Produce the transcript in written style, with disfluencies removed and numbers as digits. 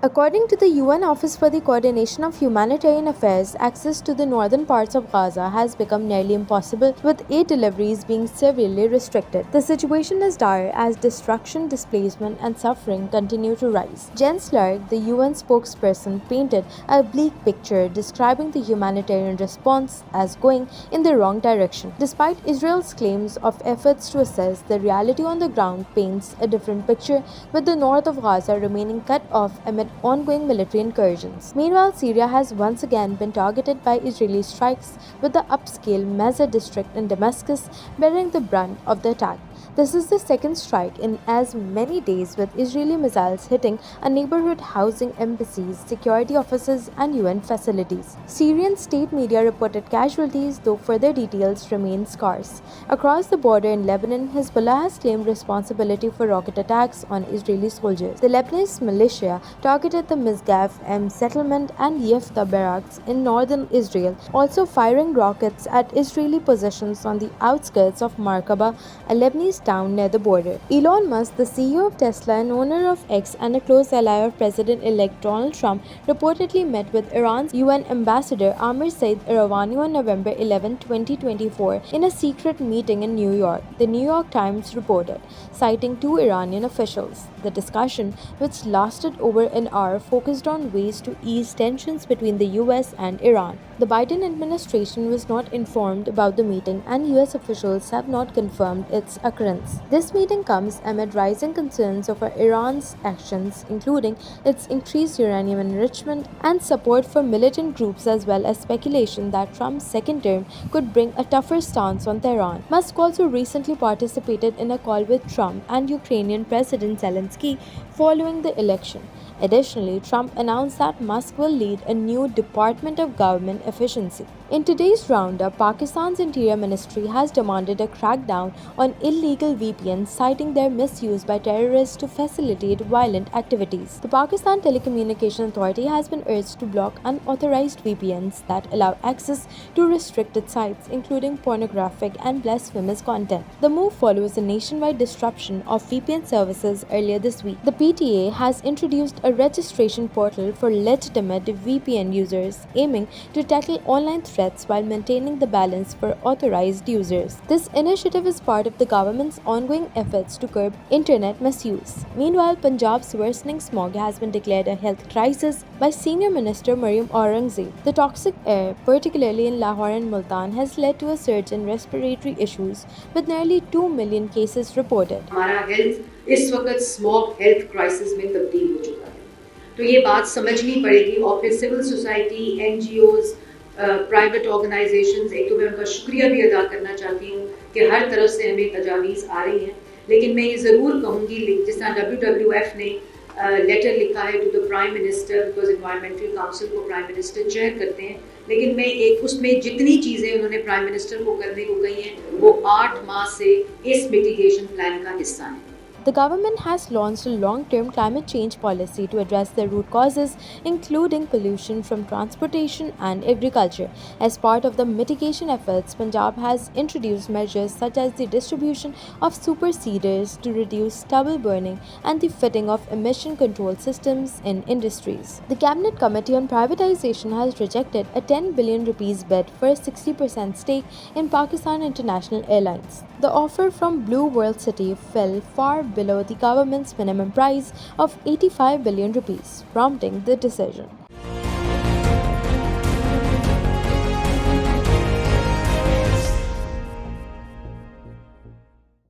According to the UN Office for the Coordination of Humanitarian Affairs, access to the northern parts of Gaza has become nearly impossible, with aid deliveries being severely restricted. The situation is dire as destruction, displacement, and suffering continue to rise. Jens Lark, the UN spokesperson, painted a bleak picture describing the humanitarian response as going in the wrong direction. Despite Israel's claims of efforts to assess, the reality on the ground paints a different picture, with the north of Gaza remaining cut off amid ongoing military incursions. Meanwhile, Syria has once again been targeted by Israeli strikes, with the upscale Maysa district in Damascus bearing the brunt of the attack. This is the second strike in as many days, with Israeli missiles hitting a neighborhood housing embassies, security offices, and UN facilities. Syrian state media reported casualties, though further details remain scarce. Across the border in Lebanon, Hezbollah has claimed responsibility for rocket attacks on Israeli soldiers. The Lebanese militia targeted the Misgaf settlement and Yefta barracks in northern Israel, also firing rockets at Israeli positions on the outskirts of Markaba, a Lebanese town near the border. Elon Musk, the CEO of Tesla and owner of X and a close ally of President-elect Donald Trump, reportedly met with Iran's UN ambassador Amir Said Iravani on November 11, 2024, in a secret meeting in New York, the New York Times reported, citing two Iranian officials. The discussion, which lasted over an hour, focused on ways to ease tensions between the US and Iran. The Biden administration was not informed about the meeting, and US officials have not confirmed its occurrence. This meeting comes amid rising concerns over Iran's actions, including its increased uranium enrichment and support for militant groups, as well as speculation that Trump's second term could bring a tougher stance on Tehran. Musk also recently participated in a call with Trump and Ukrainian President Zelensky following the election. Additionally, Trump announced that Musk will lead a new Department of Government Efficiency. In today's roundup, Pakistan's Interior Ministry has demanded a crackdown on illegal VPNs, citing their misuse by terrorists to facilitate violent activities. The Pakistan Telecommunication Authority has been urged to block unauthorized VPNs that allow access to restricted sites, including pornographic and blasphemous content. The move follows a nationwide disruption of VPN services earlier this week. The PTA has introduced a registration portal for legitimate VPN users, aiming to tackle online threats while maintaining the balance for authorized users. This initiative is part of the government's ongoing efforts to curb internet misuse. Meanwhile, Punjab's worsening smog has been declared a health crisis by Senior Minister Mariam Aurangzeb. The toxic air, particularly in Lahore and Multan, has led to a surge in respiratory issues, with nearly 2 million cases reported. हमारा health इस वक्त smog health crisis में तब्दील हो चुका है, तो ये बात समझनी पड़ेगी और फिर civil society, NGOs, private organisations, एक तो मैं उनका शुक्रिया भी अदा करना चाहती हूँ कि हर तरफ से हमें तजावीज़ आ रही हैं, लेकिन मैं ये ज़रूर कहूँगी जिस तरह WWF ने लेटर लिखा है to the prime minister, because environmental council को प्राइम मिनिस्टर चेयर करते हैं, लेकिन मैं एक उसमें जितनी चीज़ें उन्होंने प्राइम मिनिस्टर को करने को कही हैं वो 8 माह से इस मिटिगेशन प्लान का हिस्सा हैं। The government has launched a long-term climate change policy to address the root causes, including pollution from transportation and agriculture. As part of the mitigation efforts, Punjab has introduced measures such as the distribution of super seeders to reduce stubble burning and the fitting of emission control systems in industries. The Cabinet Committee on Privatization has rejected a 10 billion rupees bid for a 60% stake in Pakistan International Airlines. The offer from Blue World City fell far below the government's minimum price of 85 billion rupees, prompting the decision.